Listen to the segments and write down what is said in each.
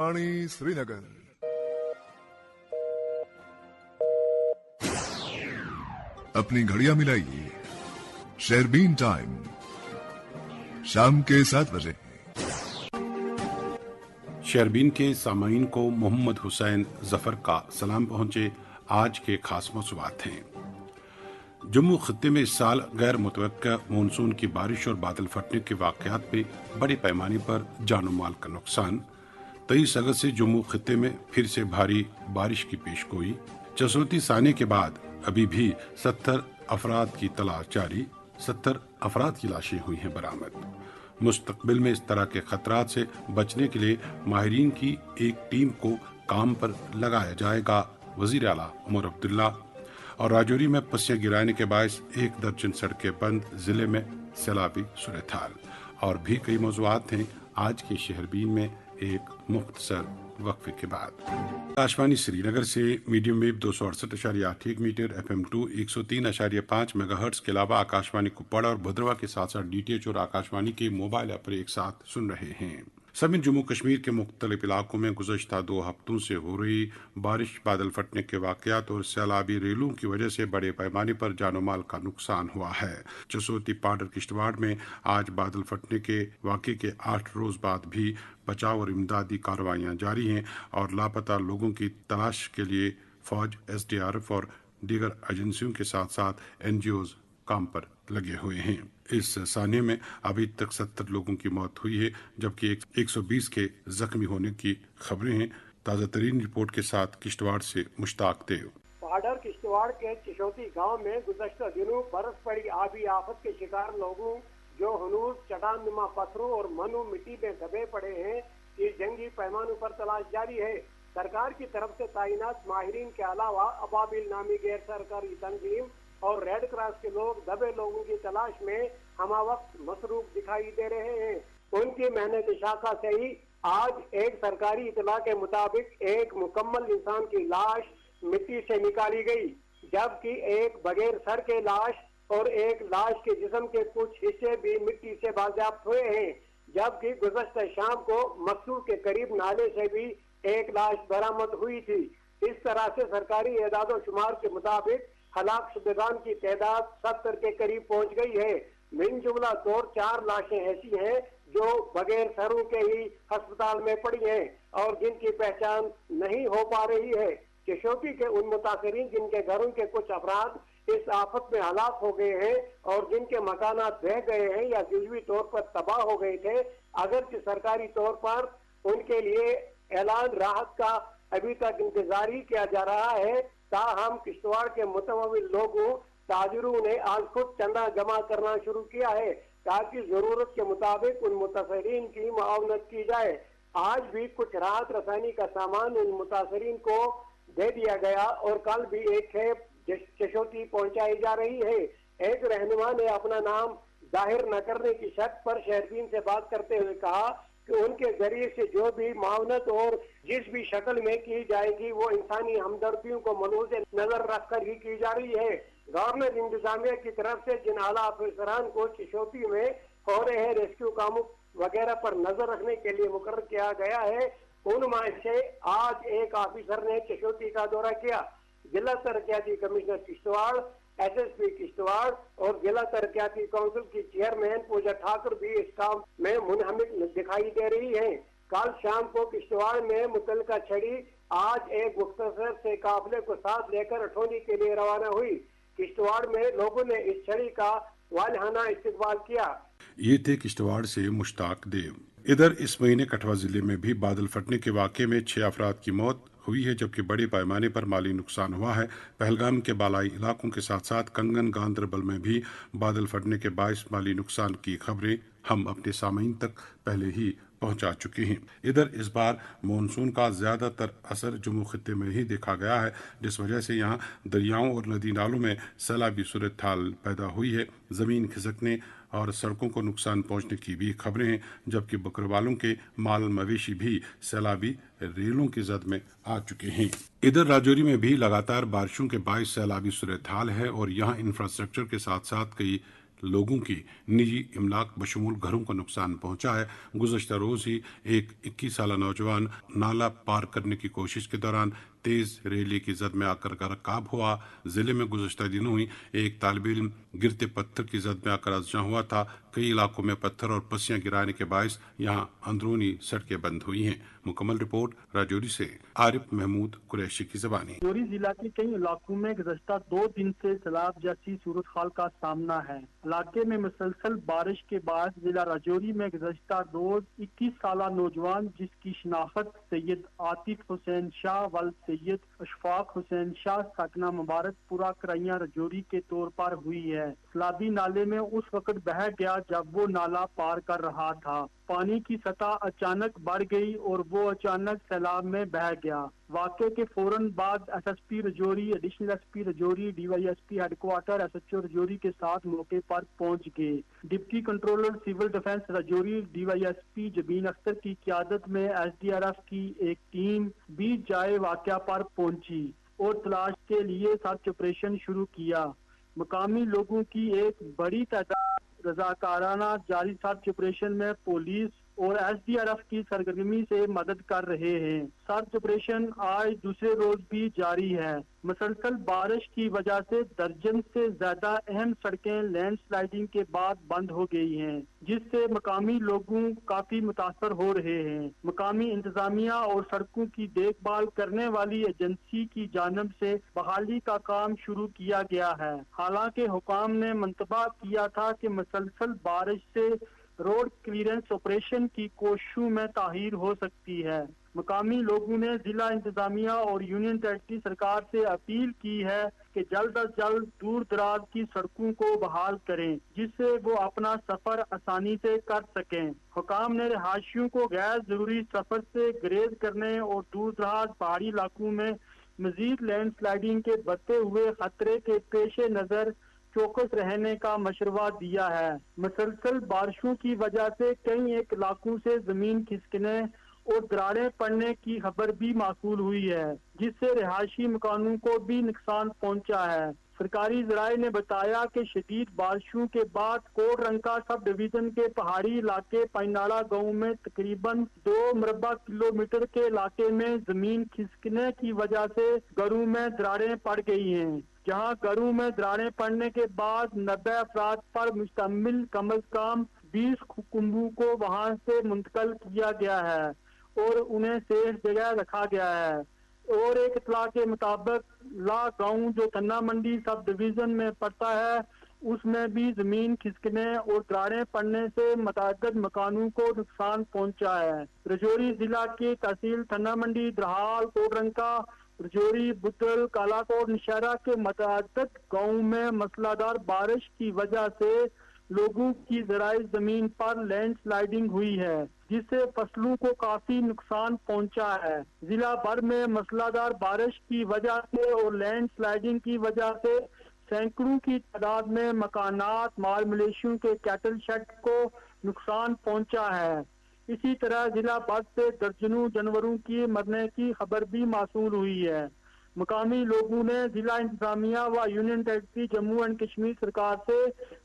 आकाशवाणी श्रीनगर। अपनी घड़ियां मिलाइए, शेरबीन टाइम शाम के 7 बजे। शेरबीन के सामाईन को मोहम्मद हुसैन जफर का सलाम पहुंचे। आज के खास मौज़ूआत हैं। जम्मू खत्ते में इस साल गैर मुतवक्का मानसून की बारिश और बादल फटने के वाक़यात में बड़े पैमाने पर जानो माल का नुकसान। 23 अगस्त से जम्मू खत्ते में फिर से भारी बारिश की पेशगोई। जसोती साने के बाद अभी भी 70 अफराद की तलाश जारी। 70 अफराद की लाशें हुई हैं बरामद। मुस्तकबिल में इस तरह के खतरात से बचने के लिए माहिरीन की एक टीम को काम पर लगाया जाएगा। वजीर आला उमर अब्दुल्ला। और राजौरी में पस्सियां गिराने के बायस 1 दर्जन सड़कें बंद, जिले में सैलाबी सूरत-हाल और भी कई मौज़ूआत हैं। आज के शहरबीन में एक मुख्तसर वक्फे के बाद। आकाशवाणी श्रीनगर से medium wave 268.81 metre, FM2 103.5 megahertz के अलावा आकाशवाणी कुपवाड़ा और भद्रवा के साथ साथ DTH और आकाशवाणी के मोबाइल ऐप पर एक साथ सुन रहे हैं। समेत जम्मू कश्मीर के मुख्तलिफ इलाकों में गुज़श्ता 2 हफ्तों से हो रही बारिश, बादल फटने के वाक़यात और सैलाबी रेलों की वजह से बड़े पैमाने पर जानो माल का नुकसान हुआ है। जसोती, पाडर, किश्तवाड़ में आज बादल फटने के वाक़े के 8 रोज़ बाद भी बचाव और इमदादी कार्रवाइयाँ जारी हैं और लापता लोगों की तलाश के लिए फौज, SDRF और दीगर एजेंसियों के साथ साथ NGOs काम पर लगे हुए हैं। इस साने में अभी तक 70 लोगों की मौत हुई है, जबकि 120 के जख्मी होने की खबरें हैं। ताज़ा तरीन रिपोर्ट के साथ किश्तवाड़ से मुश्ताक देव। पाडर किश्तवाड़ के चिशोती गांव में गुज़श्ता दिनों बरस पड़ी आबी आफत के शिकार लोगों जो हनूज चट्टान नुमा पत्थरों और मनु मिट्टी में दबे पड़े हैं की जंगी पैमानों पर तलाश जारी है। सरकार की तरफ से तैनात माहिरीन के अलावा अबाबिल नामी गैर सरकारी तंजीम और रेड क्रॉस के लोग दबे लोगों की तलाश में हमा वक्त मसरूफ दिखाई दे रहे हैं। उनकी मेहनत शाखा से ही आज एक सरकारी इतला के मुताबिक एक मुकम्मल इंसान की लाश मिट्टी से निकाली गई, जबकि एक बगैर सर के लाश और एक लाश के जिस्म के कुछ हिस्से भी मिट्टी से बाजियाफ्त हुए हैं। जबकि गुज़श्ता शाम को मकसूद के करीब नाले से भी एक लाश बरामद हुई थी। इस तरह से सरकारी एदाद शुमार के मुताबिक हलाक शुदगान की तादाद 70 के करीब पहुंच गई है। मिन जुमला तौर 4 लाशें ऐसी हैं जो बगैर सरों के ही अस्पताल में पड़ी हैं और जिनकी पहचान नहीं हो पा रही है। चिशोती के उन मुतासरीन जिनके घरों के कुछ अफराद इस आफत में हलाक हो गए हैं और जिनके मकानात बह गए हैं या जुज़वी तौर पर तबाह हो गए थे, अगरचे सरकारी तौर पर उनके लिए ऐलान राहत का अभी तक इंतजार ही किया जा रहा है। ताहम किश्तवाड़ के मुतमविल लोगों ताजिरों ने आज खुद चंदा जमा करना शुरू किया है ताकि जरूरत के मुताबिक उन मुतासरीन की मुआवनत की जाए। आज भी कुछ राहत रसानी का सामान उन मुतासरीन को दे दिया गया और कल भी एक खेप चिशोती पहुंचाई जा रही है। एक रहनुमा ने अपना नाम जाहिर न करने की शर्त पर शहरबीन से बात करते हुए कहा कि उनके जरिए से जो भी मावनत और जिस भी शक्ल में की जाएगी वो इंसानी हमदर्दियों को मलूज़ नजर रखकर ही की जा रही है। गवर्नर इंतजामिया की तरफ से जिन आला अफसरान को चिशोती में हो रहे रेस्क्यू कामों वगैरह पर नजर रखने के लिए मुकर्रर किया गया है, उनमें से आज एक ऑफिसर ने चिशोती का दौरा किया। जिला तरक्याती कमिश्नर किश्तवाड़, SSP किश्तवाड़ और जिला तरक्याती काउंसिल की चेयरमैन पूजा ठाकुर भी इस काम में मुनहमिक दिखाई दे रही हैं। कल शाम को किश्तवाड़ में मुतलका छड़ी आज एक मुख्तसर से काफिले को साथ लेकर अठौनी के लिए रवाना हुई। किश्तवाड़ में लोगों ने इस छड़ी का वालहाना इस्तकबाल किया। ये थे किश्तवाड़ से मुश्ताक देव। इधर इस महीने कठुआ जिले में भी बादल फटने के वाक़े में 6 अफराद की मौत हुई है, जबकि बड़े पैमाने पर माली नुकसान हुआ है। पहलगाम के बालाई इलाकों के साथ साथ कंगन, गांदरबल में भी बादल फटने के बायस माली नुकसान की खबरें हम अपने सामीन तक पहले ही पहुंचा चुके हैं। इधर इस बार मानसून का ज़्यादातर असर जम्मू खत्ते में ही देखा गया है, जिस वजह से यहाँ दरियाओं और नदी नालों में सैलाबी सूरत-हाल पैदा हुई है। ज़मीन खिसकने और सड़कों को नुकसान पहुंचने की भी खबरें हैं, जबकि बकरवालों के माल मवेशी भी सैलाबी रेलों की जद में आ चुके हैं। इधर राजौरी में भी लगातार बारिशों के बायस सैलाबी सूरत-हाल है और यहाँ इंफ्रास्ट्रक्चर के साथ साथ कई लोगों की निजी इमलाक बशमूल घरों को नुकसान पहुंचा है। गुज़श्ता रोज ही एक 21 साला नौजवान नाला पार करने की कोशिश के दौरान तेज रेली की जद में आकर गरकाब हुआ। जिले में गुज़श्ता दिनों ही एक तालिब इल्म गिरते पत्थर की जद में आकर अदजा हुआ था। कई इलाकों में पत्थर और पस्सियां गिराने के बायस यहां अंदरूनी सड़कें बंद हुई हैं। मुकम्मल रिपोर्ट राजौरी से आरिफ महमूद कुरैशी की ज़बानी। राजौरी जिला के कई इलाकों में गुज़श्ता 2 दिन से सैलाब जैसी सूरत हाल का सामना है। इलाके में मुसलसल बारिश के बाद जिला राजौरी में गुज़श्ता रोज 21 साला नौजवान जिसकी शिनाख्त सैयद आतिफ हुसैन शाह वल सैयद अशफाक हुसैन शाह साकना मुबारकपुरा करैया राजौरी के तौर पर हुई है। सैलाबी नाले में उस वक्त बह गया जब वो नाला पार कर रहा था। पानी की सतह अचानक बढ़ गई और वो अचानक सैलाब में बह गया। वाक़े के फौरन बाद SSP Rajouri, additional SP Rajouri, DYSP headquarter, SHO Rajouri के साथ मौके पर पहुंच गए। Deputy controller civil defence Rajouri DYSP Jabeen Akhtar की क़यादत में एसडीआरएफ की एक टीम 20 जाए वाक़या पर पहुंची और तलाश के लिए सर्च ऑपरेशन शुरू किया। मकामी लोगों की एक बड़ी तादाद रजाकाराना जारी सर्च ऑपरेशन में पुलिस और एसडीआरएफ की सरगर्मी से मदद कर रहे हैं। सर्च ऑपरेशन आज दूसरे रोज भी जारी है। मुसलसल बारिश की वजह से दर्जन से ज्यादा अहम सड़कें लैंडस्लाइडिंग के बाद बंद हो गई हैं, जिससे मकामी लोगों काफी मुतासर हो रहे हैं। मकामी इंतजामिया और सड़कों की देखभाल करने वाली एजेंसी की जानिब से बहाली का काम शुरू किया गया है। हालांकि हुकाम ने मंतबा किया था कि मुसलसल बारिश से रोड क्लियरेंस ऑपरेशन की कोशिशों में ताहीर हो सकती है। मकामी लोगों ने जिला इंतजामिया और यूनियन टेरिटरी सरकार से अपील की है कि जल्द अज जल्द दूर दराज की सड़कों को बहाल करें, जिससे वो अपना सफर आसानी से कर सकें। हुकाम ने रिहायशियों को गैर जरूरी सफर से गुरेज करने और दूर दराज पहाड़ी इलाकों में मजीद लैंडस्लाइडिंग के बढ़ते हुए खतरे के पेश नजर चौकस रहने का मशवरा दिया है। मुसलसल बारिशों की वजह से कई एक इलाकों से जमीन खिसकने और दरारें पड़ने की खबर भी माकूल हुई है, जिससे रिहायशी मकानों को भी नुकसान पहुंचा है। सरकारी जराये ने बताया कि शदीद बारिशों के बाद कोटरंका सब डिवीजन के पहाड़ी इलाके पैनाड़ा गांव में तकरीबन 2 मुरबा किलोमीटर के इलाके में जमीन खिसकने की वजह से घरों में दरारें पड़ गई हैं, जहां घरों में दरारें पड़ने के बाद 90 अफराद पर मुश्तमिल कम अज कम 20 कुंबों को वहां से मुंतकिल किया गया है और उन्हें सेफ जगह रखा गया है। और एक इतला के मुताबिक ला गांव जो तन्ना मंडी सब डिवीजन में पड़ता है, उसमें भी जमीन खिसकने और दरारें पड़ने से मुतअद्दिद मकानों को नुकसान पहुंचा है। राजौरी जिला की तहसील तन्ना मंडी, द्रहाल, कोटरंका, राजौरी, बुद्धल, कालाकोट, नौशहरा के मुतअद्दिद गाँव में मसलादार बारिश की वजह से लोगों की ज़राई जमीन पर लैंडस्लाइडिंग हुई है, जिससे फसलों को काफी नुकसान पहुंचा है। जिला भर में मसलादार बारिश की वजह से और लैंडस्लाइडिंग की वजह से सैकड़ों की तादाद में मकानात, माल मवेशियों के कैटल शेड को नुकसान पहुंचा है। इसी तरह जिला भर से दर्जनों जानवरों की मरने की खबर भी मासूल हुई है। मकामी लोगों ने जिला इंतजामिया व union territory Jammu and Kashmir सरकार से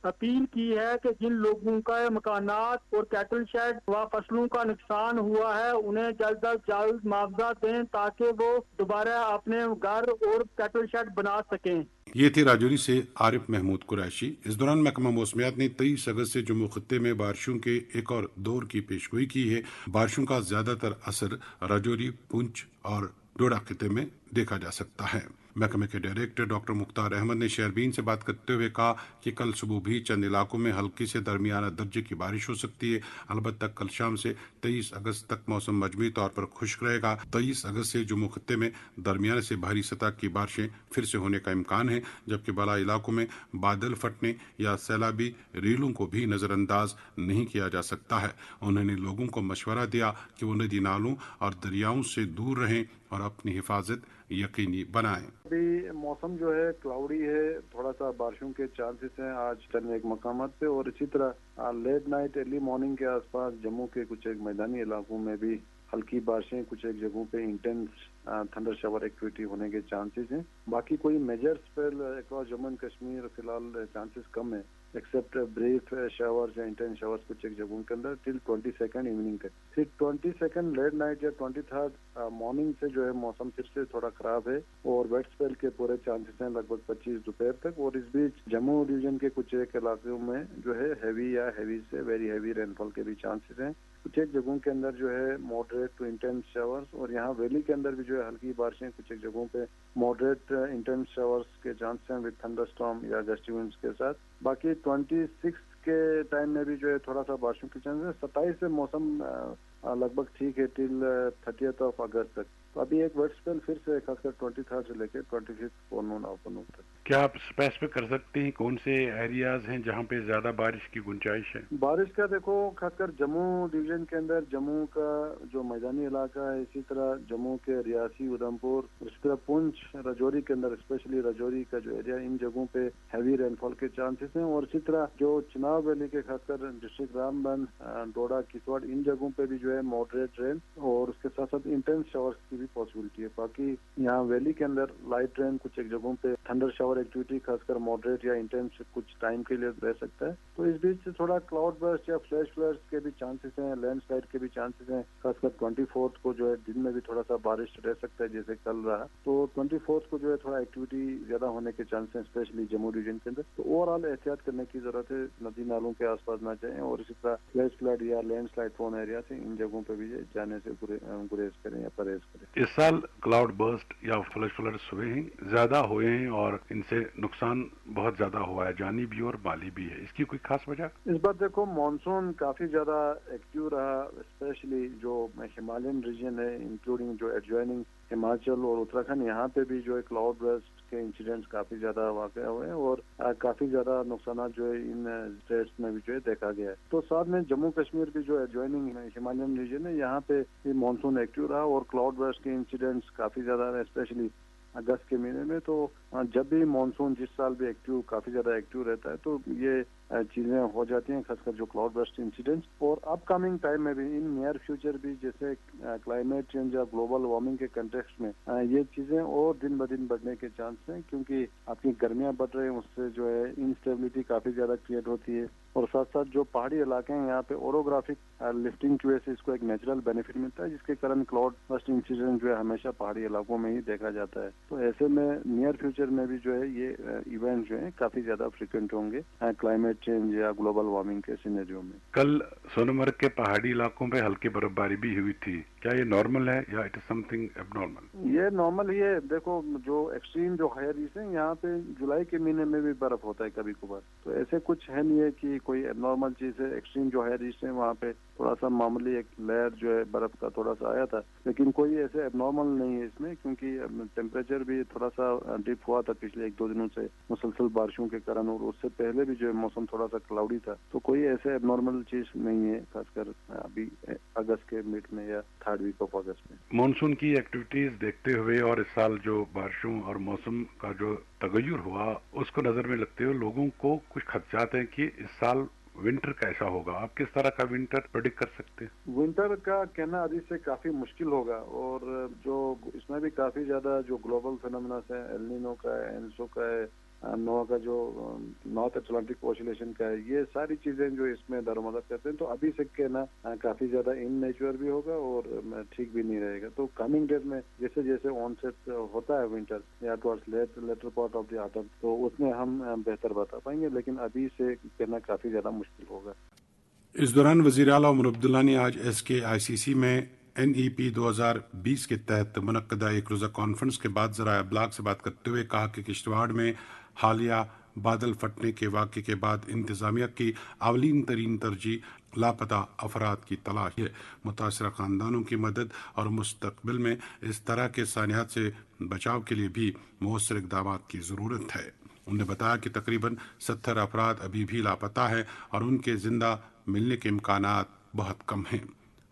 अपील की है कि जिन लोगों का मकानात और कैटल शेड व फसलों का नुकसान हुआ है, उन्हें जल्द अज जल्द मुआवजा दें ताकि वो दोबारा अपने घर और कैटल शेड बना सकें। ये थे राजौरी से आरिफ महमूद कुरैशी। इस दौरान महकमा मौसमियात ने 23 अगस्त से जम्मू खत्ते में बारिशों के एक और दौर की पेशगोई की है। बारिशों का ज्यादातर असर राजौरी, पुंछ और डोडा खिते में देखा जा सकता है। महकमे के डायरेक्टर डॉक्टर मुख्तार अहमद ने शेरबीन से बात करते हुए कहा कि कल सुबह भी चंद इलाकों में हल्की से दरमियाना दर्जे की बारिश हो सकती है। अलबत्ता कल शाम से 23 अगस्त तक मौसम मजमूई तौर पर खुश्क रहेगा। 23 अगस्त से जम्मू खत्ते में दरमियाने से भारी सतह की बारिशें फिर से होने का इम्कान है, जबकि बाला इलाकों में बादल फटने या सैलाबी रीलों को भी नजरअंदाज नहीं किया जा सकता है। उन्होंने लोगों को मशवरा दिया कि वो नदी नालों और दरियाओं से दूर रहें और अपनी हिफाजत यकीनी बनाएं। अभी मौसम जो है क्लाउडी है, थोड़ा सा बारिशों के चांसेस हैं आज चंद एक मकामात पे, और इसी तरह लेट नाइट अर्ली मॉर्निंग के आसपास जम्मू के कुछ एक मैदानी इलाकों में भी हल्की बारिशें, कुछ एक जगहों पे इंटेंस थंडर शावर एक्टिविटी होने के चांसेस हैं। बाकी कोई major spell across Jammu and Kashmir फिलहाल चांसेस कम है। एक्सेप्ट ब्रीफ शावर्स या इंटेंस शावर्स कुछ एक जगहों के अंदर टिल 22 इवनिंग तक। फिर 22 लेट नाइट या 23 मॉर्निंग से जो है मौसम फिर से थोड़ा खराब है और वेट स्पेल के पूरे चांसेस हैं लगभग 25 दोपहर तक। और इस बीच जम्मू डिवीजन के कुछ एक इलाकों में जो है हैवी या हैवी से वेरी हैवी रेनफॉल के भी चांसेस हैं। कुछ एक जगहों के अंदर जो है मॉडरेट टू इंटेंस शावर्स और यहाँ वैली के अंदर भी जो है हल्की बारिशें, कुछ एक जगहों पे मॉडरेट इंटेंस शावर्स के चांसेस हैं विद थंडरस्टॉर्म या गस्टी विंड्स के साथ। बाकी 26 के टाइम में भी जो है थोड़ा सा बारिशों की चांसेस है। 27 से मौसम लगभग ठीक है टिल 30 अगस्त तक। तो अभी एक वेट स्पेल फिर से खासकर 23 से लेकर 25 फॉरनून आफ्टरनून तक। क्या आप स्पेसिफिक कर सकते हैं कौन से एरियाज हैं जहां पे ज्यादा बारिश की गुंजाइश है? बारिश का देखो खासकर जम्मू डिवीजन के अंदर जम्मू का जो मैदानी इलाका है, इसी तरह जम्मू के रियासी, उधमपुर, इसी तरह पुंछ, राजौरी के अंदर स्पेशली राजौरी का जो एरिया, इन जगहों पे हैवी रेनफॉल के चांसेस हैं। और इसी तरह जो चिनाब वैली के खासकर डिस्ट्रिक्ट रामबन, डोडा, किसवाड़, इन जगहों पे भी जो है मॉडरेट रेन और उसके साथ साथ इंटेंस शावर्स की भी पॉसिबिलिटी है। बाकी यहाँ वैली के अंदर लाइट रेन, कुछ एक जगहों पे थंडर शावर एक्टिविटी खासकर मॉडरेट या इंटेंस कुछ टाइम के लिए रह सकता है। तो इस बीच थोड़ा क्लाउड बर्स्ट या फ्लैश फ्लड्स के भी चांसेस हैं, लैंडस्लाइड के भी चांसेस हैं। खासकर 24 को जो है दिन में भी थोड़ा सा बारिश रह सकता है जैसे कल रहा। तो 24 को जो है थोड़ा एक्टिविटी ज्यादा होने के चांसेस हैं स्पेशली जम्मू डिवीजन के अंदर। तो ओवरऑल एहतियात करने की जरूरत है, नदी नालों के आसपास ना जाएं और इसी तरह फ्लैश फ्लड या लैंडस्लाइड प्रोन एरिया से इन जगहों पे भी जाने से गुरेज करें या परहेज करें। इस साल क्लाउड बर्स्ट या फ्लैश फ्लड्स हुए हैं, ज्यादा हुए हैं और इनसे नुकसान बहुत ज्यादा हुआ है, जानी भी और माली भी है। इसकी कोई खास वजह? इस बार देखो मॉनसून काफी ज्यादा एक्टिव रहा, स्पेशली जो हिमालयन रीजन है इंक्लूडिंग जो एडजॉइनिंग हिमाचल और उत्तराखंड, यहाँ पे भी जो है क्लाउड बर्स्ट के इंसिडेंट्स काफी ज्यादा वाक़या हुए हैं और काफी ज्यादा नुकसान जो है इन स्टेट्स में भी जो है देखा गया है। तो साथ में जम्मू कश्मीर भी जो एडजॉइनिंग हिमालयन रीजन है, यहाँ पे भी मानसून एक्टिव रहा और क्लाउड बर्स्ट के इंसिडेंट्स काफी ज्यादा रहे स्पेशली अगस्त के महीने में। तो जब भी मानसून जिस साल भी काफी ज्यादा एक्टिव रहता है तो ये चीजें हो जाती हैं, खासकर जो क्लाउड बर्स्ट इंसिडेंट्स। और अपकमिंग टाइम में भी इन नियर फ्यूचर भी जैसे क्लाइमेट चेंज या ग्लोबल वार्मिंग के कंटेक्स्ट में ये चीजें और दिन ब दिन बढ़ने के चांस हैं, क्योंकि आपकी गर्मियां बढ़ रही हैं, उससे जो है इंस्टेबिलिटी काफी ज्यादा क्रिएट होती है। और साथ साथ जो पहाड़ी इलाके हैं यहाँ पे ओरोग्राफिक लिफ्टिंग की वजह से इसको एक नेचुरल बेनिफिट मिलता है, जिसके कारण क्लाउड बर्स्ट इंसिडेंट जो है हमेशा पहाड़ी इलाकों में ही देखा जाता है। तो ऐसे में नियर फ्यूचर में भी जो है ये इवेंट जो है काफी ज्यादा फ्रिक्वेंट होंगे क्लाइमेट चेंज या ग्लोबल वार्मिंग के सिनेरियो में। कल सोनमर्ग के पहाड़ी इलाकों में हल्की बर्फबारी भी हुई थी, क्या ये नॉर्मल है या इट इज समथिंग एबनॉर्मल? ये नॉर्मल ही है। देखो जो एक्सट्रीम जो हायर रीच है, यहाँ पे जुलाई के महीने में भी बर्फ होता है कभी कभार, तो ऐसे कुछ है नहीं है कि कोई एबनॉर्मल चीज है। एक्सट्रीम जो हायर रीच है वहाँ पे थोड़ा सा मामूली एक लेयर जो है बर्फ का थोड़ा सा आया था, लेकिन कोई ऐसे एबनॉर्मल नहीं है इसमें, क्योंकि टेम्परेचर भी थोड़ा सा डिप हुआ था पिछले 1-2 दिनों से मुसलसल बारिशों के कारण, और उससे पहले भी जो है मौसम थोड़ा सा क्लाउडी था। तो कोई ऐसे एबनॉर्मल चीज नहीं है, खासकर अभी अगस्त के मिड में या 3rd वीक ऑफ अगस्त में। मानसून की एक्टिविटीज देखते हुए और इस साल जो बारिशों और मौसम का जो तगय्युर हुआ उसको नजर में रखते हुए लोगों को कुछ खदशात हैं कि इस साल विंटर कैसा होगा। आप किस तरह का विंटर प्रेडिक्ट कर सकते हैं? विंटर का कहना अभी से काफी मुश्किल होगा, और जो इसमें भी काफी ज्यादा जो ग्लोबल फिनोमेना है, एल नीनो का है, एनसो का है, नोआ का जो नॉर्थ अटलांटिक ऑसिलेशन का है, ये सारी चीजें जो इसमें दरमदर करते हैं। तो अभी से कहना काफी ज्यादा इननेचुरल भी होगा और ठीक भी नहीं रहेगा। तो कमिंग डेज में जैसे जैसे ऑनसेट होता है विंटर या towards later part of the autumn, तो उसमें हम बेहतर बता पाएंगे, लेकिन अभी से कहना काफी ज्यादा मुश्किल होगा। इस दौरान वजीर आला उमर अब्दुल्ला ने आज SKICC में NEP 2020 के तहत मुनक्कदा एक रोजा कॉन्फ्रेंस के बाद ज़राए अबलाग से बात करते हुए कहा कि किश्तवाड़ में हालिया बादल फटने के वाक़े के बाद इंतजामिया की अवलीन तरीन तरजीह लापता अफराद की तलाश है। मुतासरा ख़ानदानों की मदद और मुस्तकबिल में इस तरह के सानियात से बचाव के लिए भी मौसर इक़दाम की ज़रूरत है। उन्होंने बताया कि तकरीबन 70 अफराद अभी भी लापता हैं और उनके जिंदा मिलने के इम्कानात बहुत कम हैं।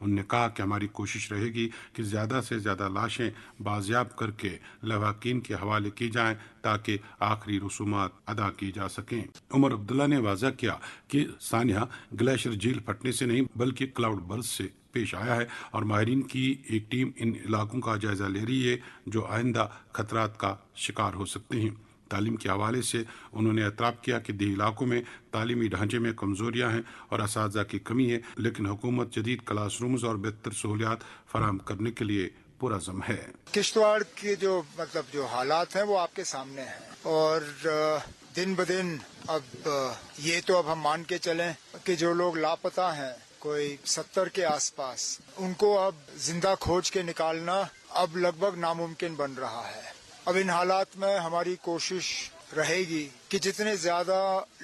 उन्होंने कहा कि हमारी कोशिश रहेगी कि ज़्यादा से ज़्यादा लाशें बाजियाब करके लवाकीन के हवाले की जाएं ताकि आखिरी रसूमात अदा की जा सकें। उमर अब्दुल्ला ने वाज़ा किया कि सानिया ग्लेशियर झील फटने से नहीं बल्कि क्लाउड बर्स्ट से पेश आया है और माहिरीन की एक टीम इन इलाकों का जायजा ले रही है जो आइंदा खतरात का शिकार हो सकते हैं। تعلیم کے حوالے سے انہوں نے اعتراف کیا کہ دیہی علاقوں میں تعلیمی ڈھانچے میں کمزوریاں ہیں اور اساتذہ کی کمی ہے، لیکن حکومت جدید کلاس رومز اور بہتر سہولیات فراہم کرنے کے لیے پرعزم ہے۔ کشتواڑ کے جو حالات ہیں وہ آپ کے سامنے ہیں، اور دن بدن اب یہ تو اب ہم مان کے چلیں کہ جو لوگ لاپتہ ہیں کوئی 70 کے آس پاس، ان کو اب زندہ کھوج کے نکالنا اب لگ بھگ ناممکن بن رہا ہے۔ اب ان حالات میں ہماری کوشش رہے گی کہ جتنے زیادہ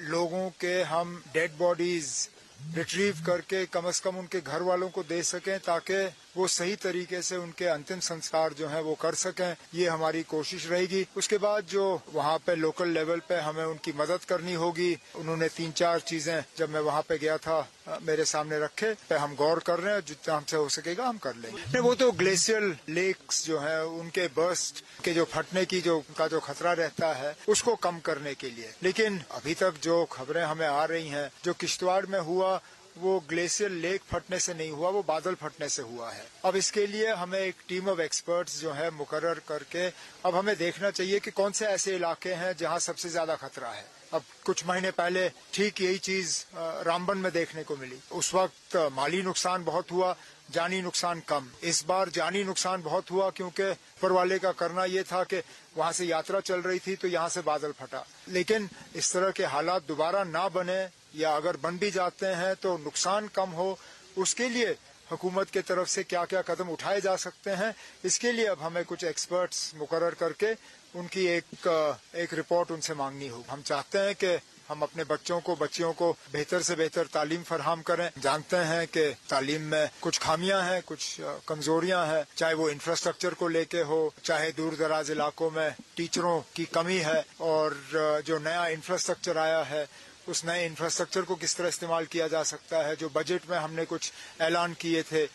لوگوں کے ہم ڈیڈ باڈیز ریٹریو کر کے کم از کم ان کے گھر والوں کو دے سکیں تاکہ وہ صحیح طریقے سے ان کے انتم سنسکار جو ہیں وہ کر سکیں، یہ ہماری کوشش رہے گی۔ اس کے بعد جو وہاں پہ لوکل لیول پہ ہمیں ان کی مدد کرنی ہوگی، انہوں نے 3-4 چیزیں جب میں وہاں پہ گیا تھا میرے سامنے رکھے، پہ ہم غور کر رہے ہیں، جتنا ہم سے ہو سکے گا ہم کر لیں گے۔ وہ تو گلیشیل لیکس جو ہیں ان کے برسٹ کے جو پھٹنے کی جو خطرہ رہتا ہے اس کو کم کرنے کے لیے، لیکن ابھی تک جو خبریں ہمیں آ رہی ہیں جو کشتواڑ میں ہوا وہ گلیشیل لیک پھٹنے سے نہیں ہوا، وہ بادل پھٹنے سے ہوا ہے۔ اب اس کے لیے ہمیں ایک ٹیم آف ایکسپرٹس جو ہے مقرر کر کے اب ہمیں دیکھنا چاہیے کہ کون سے ایسے علاقے ہیں جہاں سب سے زیادہ خطرہ ہے۔ اب کچھ مہینے پہلے ٹھیک یہی چیز رامبن میں دیکھنے کو ملی، اس وقت مالی نقصان بہت ہوا، جانی نقصان کم۔ اس بار جانی نقصان بہت ہوا کیونکہ اوپر والے کا کرنا یہ تھا کہ وہاں سے یاترا چل رہی تھی تو یہاں سے بادل پھٹا، لیکن اس طرح کے حالات دوبارہ نہ بنے، یا اگر بن بھی جاتے ہیں تو نقصان کم ہو، اس کے لیے حکومت کے طرف سے کیا کیا قدم اٹھائے جا سکتے ہیں، اس کے لیے اب ہمیں کچھ ایکسپرٹس مقرر کر کے ان کی ایک رپورٹ ان سے مانگنی ہو۔ ہم چاہتے ہیں کہ ہم اپنے بچیوں کو بہتر سے بہتر تعلیم فراہم کریں۔ جانتے ہیں کہ تعلیم میں کچھ خامیاں ہیں، کچھ کمزوریاں ہیں، چاہے وہ انفراسٹرکچر کو لے کے ہو، چاہے دور دراز علاقوں میں ٹیچروں کی کمی ہے، اور جو نیا انفراسٹرکچر آیا ہے اس نئے انفراسٹرکچر کو کس طرح استعمال کیا جا سکتا ہے۔ جو بجٹ میں ہم نے کچھ اعلان کیے تھے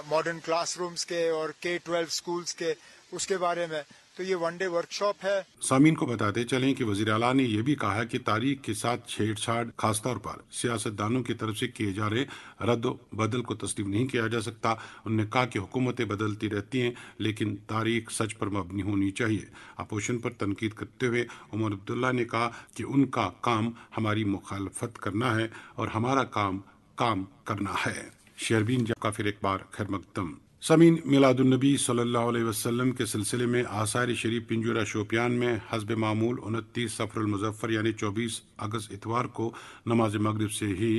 ماڈرن کلاس رومز کے اور K-12 سکولز کے، اس کے بارے میں، تو یہ 1 ڈے ورکشاپ ہے۔ سامعین کو بتاتے چلیں کہ وزیر اعلیٰ نے یہ بھی کہا کہ تاریخ کے ساتھ چھیڑ چھاڑ خاص طور پر سیاستدانوں کی طرف سے کیے جا رہے رد و بدل کو تسلیم نہیں کیا جا سکتا۔ انہوں نے کہا کہ حکومتیں بدلتی رہتی ہیں لیکن تاریخ سچ پر مبنی ہونی چاہیے۔ اپوزیشن پر تنقید کرتے ہوئے عمر عبداللہ نے کہا کہ ان کا کام ہماری مخالفت کرنا ہے اور ہمارا کام کرنا ہے۔ شیربین جب کا پھر ایک بار خیر مقدم۔ سامعین، میلاد النبی صلی اللہ علیہ وسلم کے سلسلے میں آثار شریف پنجورہ شوپیان میں حسب معمول 29 صفر المظفر یعنی 24 اگست اتوار کو نماز مغرب سے ہی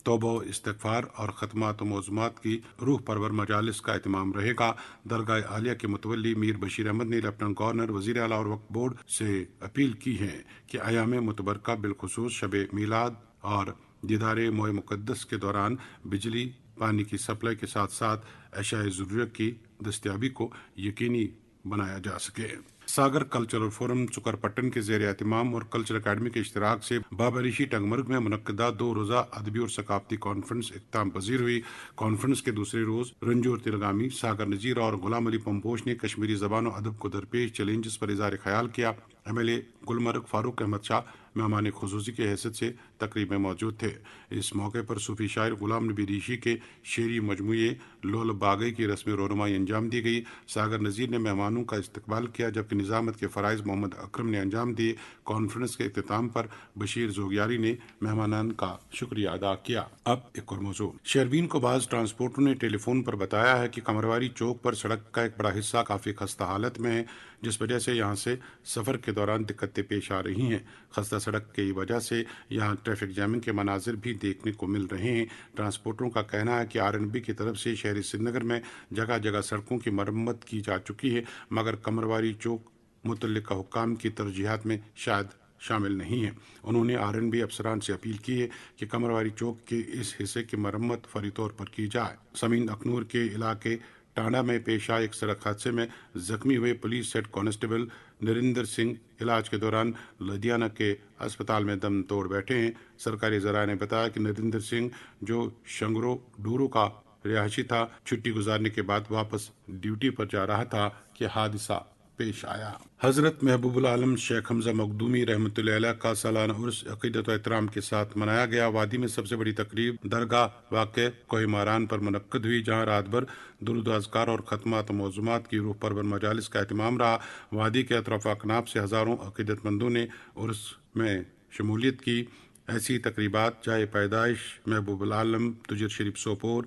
توبہ و استغفار اور ختمات و موضوعات کی روح پرور مجالس کا اہتمام رہے گا۔ درگاہ عالیہ کے متولی میر بشیر احمد نے لیفٹننٹ گورنر، وزیر اعلیٰ اور وقف بورڈ سے اپیل کی ہے کہ ایام متبرکہ بالخصوص شب میلاد اور دیدار موئے مقدس کے دوران بجلی پانی کی سپلائی کے ساتھ ساتھ اشیاء ضرورت کی دستیابی کو یقینی بنایا جا سکے۔ ساگر کلچرل فورم چکر پٹن کے زیر اہتمام اور کلچر اکیڈمی کے اشتراک سے بابا ریشی ٹنگمرگ میں منعقدہ 2 روزہ ادبی اور ثقافتی کانفرنس اختتام پذیر ہوئی۔ کانفرنس کے دوسرے روز رنجور تلگامی، ساگر نذیر اور غلام علی پمپوش نے کشمیری زبان و ادب کو درپیش چیلنجز پر اظہار خیال کیا۔ MLA گلمرگ فاروق احمد شاہ مہمان خصوصی کی حیثیت سے تقریب میں موجود تھے۔ اس موقع پر صوفی شاعر غلام نبی ریشی کے شعری مجموعے لول باغی کی رسم رونمائی انجام دی گئی۔ ساگر نذیر نے مہمانوں کا استقبال کیا جبکہ نظامت کے فرائض محمد اکرم نے انجام دیے۔ کانفرنس کے اختتام پر بشیر زوگیاری نے مہمانان کا شکریہ ادا کیا۔ اب ایک اور موضوع۔ شہربین کو بعض ٹرانسپورٹروں نے ٹیلی فون پر بتایا ہے کہ قمرواری چوک پر سڑک کا ایک بڑا حصہ کافی خستہ حالت میں ہے، جس وجہ سے یہاں سے سفر کے دوران دقتیں پیش آ رہی ہیں۔ خستہ سڑک کی وجہ سے یہاں ٹریفک جیمنگ کے مناظر بھی دیکھنے کو مل رہے ہیں۔ ٹرانسپورٹروں کا کہنا ہے کہ RNB کی طرف سے شہری سری نگر میں جگہ جگہ سڑکوں کی مرمت کی جا چکی ہے، مگر قمرواری چوک متعلقہ حکام کی ترجیحات میں شاید شامل نہیں ہے۔ انہوں نے RNB افسران سے اپیل کی ہے کہ قمرواری چوک کے اس حصے کی مرمت فوری طور پر کی جائے۔ سمین اخنور کے علاقے ٹانڈا میں پیش آئے ایک سڑک حادثے میں زخمی ہوئے police head constable Narendra Singh علاج کے دوران لدھیانہ کے اسپتال میں دم توڑ بیٹھے ہیں۔ سرکاری ذرائع نے بتایا کہ نریندر سنگھ جو شنگرو ڈورو کا رہائشی تھا، چھٹی گزارنے کے بعد واپس ڈیوٹی پر جا رہا تھا کہ حادثہ پیش آیا۔ حضرت محبوب العالم شیخ حمزہ مخدومی رحمۃ اللہ علیہ کا سالانہ عرس عقیدت و احترام کے ساتھ منایا گیا۔ وادی میں سب سے بڑی تقریب درگاہ واقع کوہ ماران پر منعقد ہوئی، جہاں رات بھر درود و اذکار اور ختمات و موضوعات کی روح پرور مجالس کا اہتمام رہا۔ وادی کے اطراف و اکناف سے ہزاروں عقیدت مندوں نے عرس میں شمولیت کی۔ ایسی تقریبات جائے پیدائش محبوب العالم تجر شریف سوپور،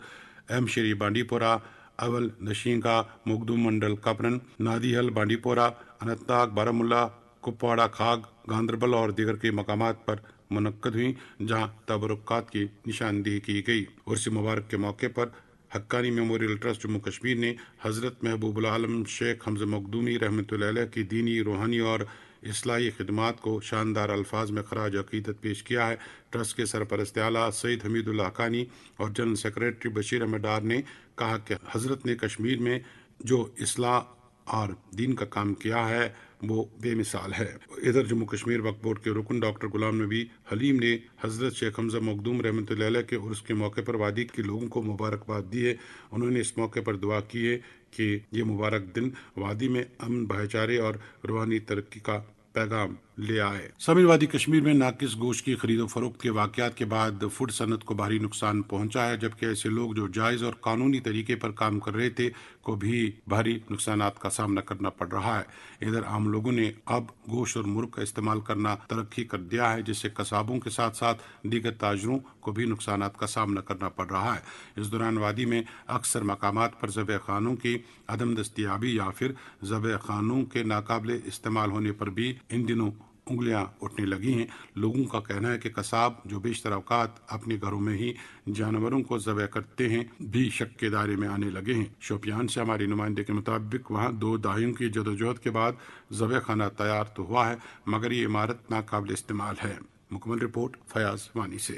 ایم شریف بانڈی پورہ، اول نشینگا مخدوم منڈل کپرن، نادی حل بانڈی پورہ، اننت ناگ، بارہمولہ، کپواڑہ، کھاگ، گاندربل اور دیگر کئی مقامات پر منعقد ہوئیں، جہاں تبرکات کی نشاندہی کی گئی۔ عرس مبارک کے موقع پر حقانی میموریل ٹرسٹ جموں کشمیر نے حضرت محبوب العالم شیخ حمزہ مخدومی رحمۃ اللہ علیہ کی دینی، روحانی اور اصلاحی خدمات کو شاندار الفاظ میں خراج عقیدت پیش کیا ہے۔ ٹرسٹ کے سرپرست اعلیٰ سید حمید اللہ حقانی اور جنرل سیکریٹری بشیر احمد ڈار نے کہا کہ حضرت نے کشمیر میں جو اصلاح اور دین کا کام کیا ہے وہ بے مثال ہے۔ ادھر جموں کشمیر وقف بورڈ کے رکن ڈاکٹر غلام نبی حلیم نے حضرت شیخ حمزہ مخدوم رحمۃ اللہ علیہ کے عرس کے موقع پر وادی کے لوگوں کو مبارکباد دی ہے۔ انہوں نے اس موقع پر دعا کی ہے کہ یہ مبارک دن وادی میں امن، بھائی چارے اور روحانی ترقی کا پیغام لے آئے۔ سامعین، وادی کشمیر میں ناقص گوشت کی خرید و فروخت کے واقعات کے بعد فوڈ صنعت کو بھاری نقصان پہنچا ہے، جبکہ ایسے لوگ جو جائز اور قانونی طریقے پر کام کر رہے تھے کو بھی بھاری نقصانات کا سامنا کرنا پڑ رہا ہے۔ ادھر عام لوگوں نے اب گوشت اور مرغ کا استعمال کرنا ترقی کر دیا ہے، جس سے قصابوں کے ساتھ ساتھ دیگر تاجروں کو بھی نقصانات کا سامنا کرنا پڑ رہا ہے۔ اس دوران وادی میں اکثر مقامات پر ذبح خانوں کی عدم دستیابی یا پھر ذبح خانوں کے ناقابل استعمال ہونے پر بھی ان دنوں انگلیاں اٹھنے لگی ہیں۔ لوگوں کا کہنا ہے کہ قصاب جو بیشتر اوقات اپنے گھروں میں ہی جانوروں کو ذبح کرتے ہیں بھی شک کے دائرے میں آنے لگے ہیں۔ شوپیان سے ہماری نمائندے کے مطابق وہاں 2 دہائیوں کی جدوجہد کے بعد ذبح خانہ تیار تو ہوا ہے، مگر یہ عمارت ناقابل استعمال ہے۔ مکمل رپورٹ فیاض وانی سے۔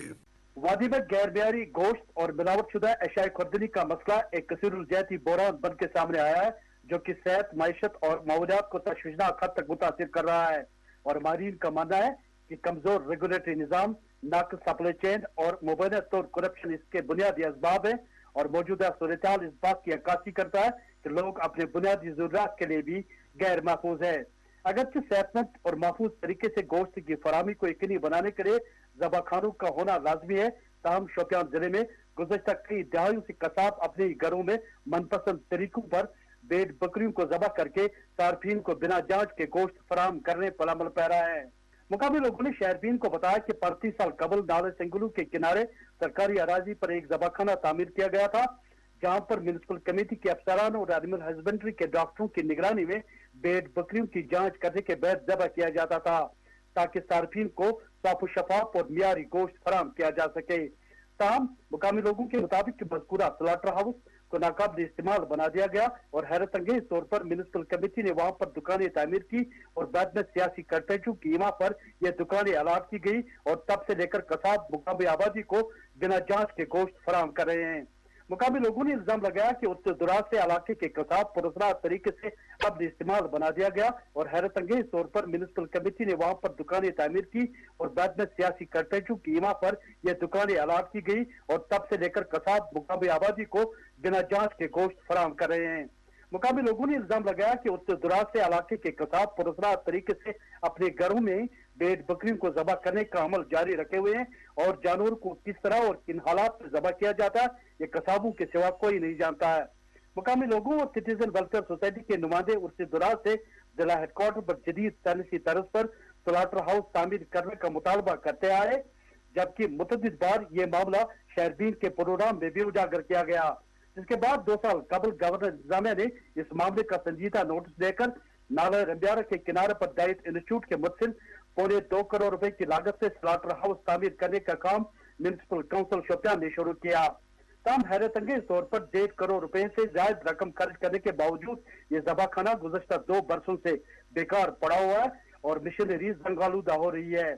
وادی میں غیر معیاری گوشت اور ملاوٹ شدہ اشیاء خوردنی کا مسئلہ ایک کثیر الجہتی بحران بن کے سامنے آیا ہے، جو کہ صحت، معیشت اور ماحولیات کو تشویشناک حد تک متاثر کر رہا ہے، اور ماہرین کا ماننا ہے کہ کمزور ریگولیٹری نظام، ناقص سپلائی چین اور مبینہ طور کرپشن اس کے بنیادی اسباب ہیں، اور موجودہ صورتحال اس بات کی عکاسی کرتا ہے کہ لوگ اپنے بنیادی ضروریات کے لیے بھی غیر محفوظ ہیں۔ اگرچہ صحت مند اور محفوظ طریقے سے گوشت کی فراہمی کو یقینی بنانے کے لیے ذبح خانوں کا ہونا لازمی ہے، تاہم شوپیان ضلع میں گزشتہ کئی دہائیوں سے قصاب اپنے گھروں میں من پسند طریقوں پر بھیڑ بکریوں کو ذبح کر کے صارفین کو بنا جانچ کے گوشت فراہم کرنے پر عمل پیرا ہے۔ مقامی لوگوں نے شہربین کو بتایا کہ 35 سال قبل نالے سنگلو کے کنارے سرکاری اراضی پر ایک ذبح خانہ تعمیر کیا گیا تھا، جہاں پر میونسپل کمیٹی کے افسران اور اینیمل ہسبینڈری کے ڈاکٹروں کی نگرانی میں بھیڑ بکریوں کی جانچ کرنے کے بعد ذبح کیا جاتا تھا، تاکہ صارفین کو صاف و شفاف اور معیاری گوشت فراہم کیا جا سکے۔ تاہم مقامی لوگوں کے مطابق مذکورہ سلاٹر ہاؤس کو ناقابل استعمال بنا دیا گیا، اور حیرت انگیز طور پر میونسپل کمیٹی نے وہاں پر دکانیں تعمیر کی اور بعد میں سیاسی کرتیجوں کی ایما پر یہ دکانیں الاٹ کی گئی، اور تب سے لے کر قصاب مقامی آبادی کو بنا جانچ کے گوشت فراہم کر رہے ہیں۔ مقامی لوگوں نے الزام لگایا کہ اتر دراز سے علاقے کے قصاب پراسرار طریقے سے قبل استعمال بنا دیا گیا، اور حیرت انگیز طور پر میونسپل کمیٹی نے وہاں پر دکانیں تعمیر کی اور بعد میں سیاسی کرتیجوں کی ایما پر یہ دکانیں الاٹ کی گئی، اور تب سے لے کر قصاب مقامی آبادی کو بنا جانچ کے گوشت فراہم کر رہے ہیں۔ مقامی لوگوں نے الزام لگایا کہ اتر دراز سے علاقے کے قصاب پراسرار طریقے سے اپنے گھروں میں بھیڑ بکریوں کو ذبح کرنے کا عمل جاری رکھے ہوئے ہیں، اور جانور کو کس طرح اور کن حالات میں ذبح کیا جاتا ہے یہ قصابوں کے سوا کوئی نہیں جانتا ہے۔ مقامی لوگوں اور سٹیزن ویلفیئر سوسائٹی کے نمائندے اتر دراز سے ضلع ہیڈ کوارٹر پر جدید سائنسی طرز پر سلاٹر ہاؤس تعمیر کرنے کا مطالبہ کرتے آئے، جبکہ متعدد بار یہ معاملہ شہربین کے پروگرام میں بھی اجاگر کیا گیا، جس کے بعد 2 سال قبل گورنر انتظامیہ نے اس معاملے کا سنجیدہ نوٹس دے کر نالہ رمبیارہ کے کنارے پر ڈائٹ انسٹیٹیوٹ کے مدخل 2.25 کروڑ روپے کی لاگت سے سلاٹر ہاؤس تعمیر کرنے کا کام میونسپل کونسل شوپیان نے شروع کیا۔ تاہم حیرت انگیز طور پر 1.5 کروڑ روپے سے زائد رقم خرچ کرنے کے باوجود یہ ذبح خانہ گزشتہ 2 برسوں سے بیکار پڑا ہوا ہے اور مشنری زنگ آلودہ ہو رہی ہے۔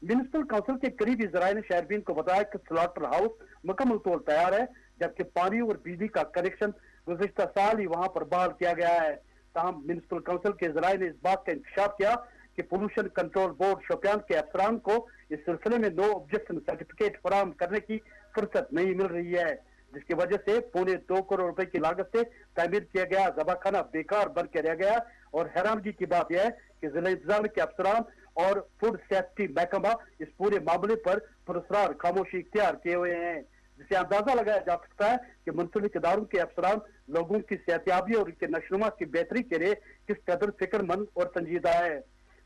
میونسپل کونسل کے قریبی ذرائع نے شہربین کو بتایا کہ سلاٹر ہاؤس مکمل طور تیار ہے، جبکہ پانی اور بجلی کا کنیکشن گزشتہ سال ہی وہاں پر بحال کیا گیا ہے۔ تاہم میونسپل کونسل کے ذرائع نے اس بات کا انکشاف کیا کہ پولوشن کنٹرول بورڈ شوپیان کے افسران کو اس سلسلے میں نو آبجیکشن سرٹیفکیٹ فراہم کرنے کی فرصت نہیں مل رہی ہے، जिस की वजह से पौने 2 करोड़ रुपए की लागत से तामीर किया गया ज़बाखाना बेकार बन के रह गया। और हैरानगी की बात यह है कि जिला इंतजामिया के अफसरान और फूड सेफ्टी महकमा इस पूरे मामले पर पुरस्कार खामोशी इख्तियार किए हुए हैं, जिससे अंदाजा लगाया जा सकता है कि मुंसलिक इदारों के अफसरान लोगों की सेहतियाबी और उनके नशोनुमा की बेहतरी के लिए किस कदर फिक्रमंद और संजीदा है।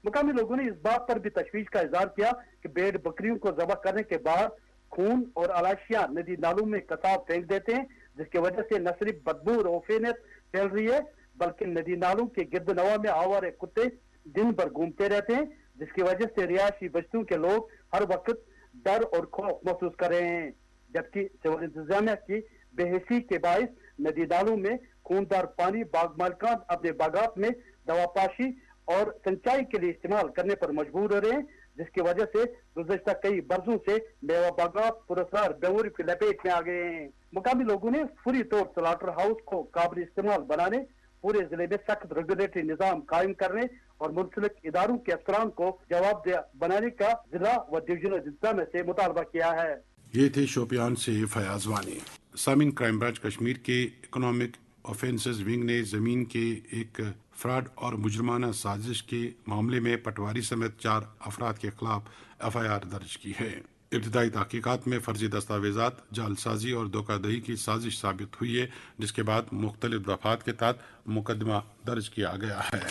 मुकामी लोगों ने इस बात पर भी तशवीश का इजहार किया कि भेड़ बकरियों को ज़बह करने के बाद खून और अलाशियां नदी नालों में कसाब फेंक देते हैं, जिसकी वजह से न सिर्फ बदबू और ओफेनियत फैल रही है बल्कि नदी नालों के गिरद नवा में आवारे कुत्ते दिन भर घूमते रहते हैं, जिसकी वजह से रिहायशी बस्तियों के लोग हर वक्त डर और खौफ महसूस कर रहे हैं। जबकि सिविल इंतजामिया की बेहिसी के बायस नदी नालों में खूनदार पानी बाग मालिकान अपने बागात में दवापाशी और सिंचाई के लिए इस्तेमाल करने पर मजबूर हो रहे हैं, जिसकी वजह से गुज़श्ता कई बरसों से मेवा बागात पुरस्कार बेमोरी की लपेट में आ गए हैं। मुकामी लोगों ने फौरी तौर स्लॉटर हाउस को काबिल इस्तेमाल बनाने, पूरे जिले में सख्त रेगुलेटरी निजाम कायम करने और मुंसलिक इदारों के अफसरान को जवाबदेह बनाने का जिला व डिवीजनल इंतजामिया से मुतालबा किया है। ये थे शोपियान से फयाज वानी। सामिन, क्राइम ब्रांच कश्मीर के इकोनॉमिक ऑफेंसेस विंग ने जमीन के एक फ्रॉड और मुजरमाना साजिश के मामले में पटवारी समेत 4 अफराद के खिलाफ FIR दर्ज की है। इब्तदाई तहकीकात में फर्जी दस्तावेजात, जालसाजी और धोखाधड़ी की साजिश साबित हुई है, जिसके बाद मुख्तलिफ दफात के तहत मुकदमा दर्ज किया गया है।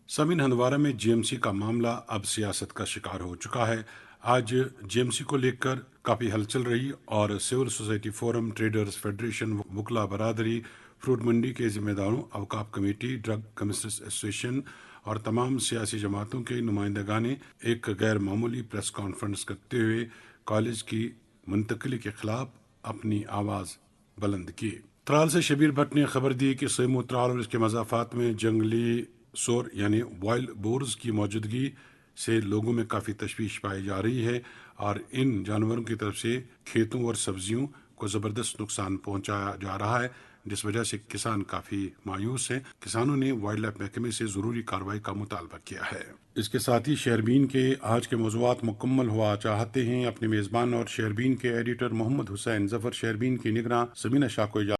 समीन, हंदवारा में GMC का मामला अब सियासत का शिकार हो चुका है। आज GMC को लेकर काफी हलचल रही और civil society forum, traders federation, वकला बरादरी, फ्रूट मंडी के जिम्मेदारों, अवकाफ कमेटी, ड्रग कमिश्नर्स एसोसिएशन और तमाम सियासी जमातों के नुमाइंदगान ने एक गैर मामूली प्रेस कॉन्फ्रेंस करते हुए कॉलेज की मुंतकली के खिलाफ अपनी आवाज बुलंद की। त्राल से शबीर भट्ट ने खबर दी कि सेमू त्राल और इसके मज़ाफ़ात में जंगली सोर यानी वाइल्ड बोर्स की मौजूदगी से लोगों में काफ़ी तशवीश पाई जा रही है और इन जानवरों की तरफ से खेतों और सब्जियों को ज़बरदस्त नुकसान पहुंचाया जा रहा है, जिस वजह से किसान काफ़ी मायूस हैं। किसानों ने वाइल्ड लाइफ महकमे से ज़रूरी कार्रवाई का मुतालबा किया है। इसके साथ ही शेरबीन के आज के मौज़ूआत मुकम्मल हुआ चाहते हैं। अपने मेज़बान और शेरबीन के एडिटर मोहम्मद हुसैन ज़फ़र, शेरबीन की निगरान समीना शाह को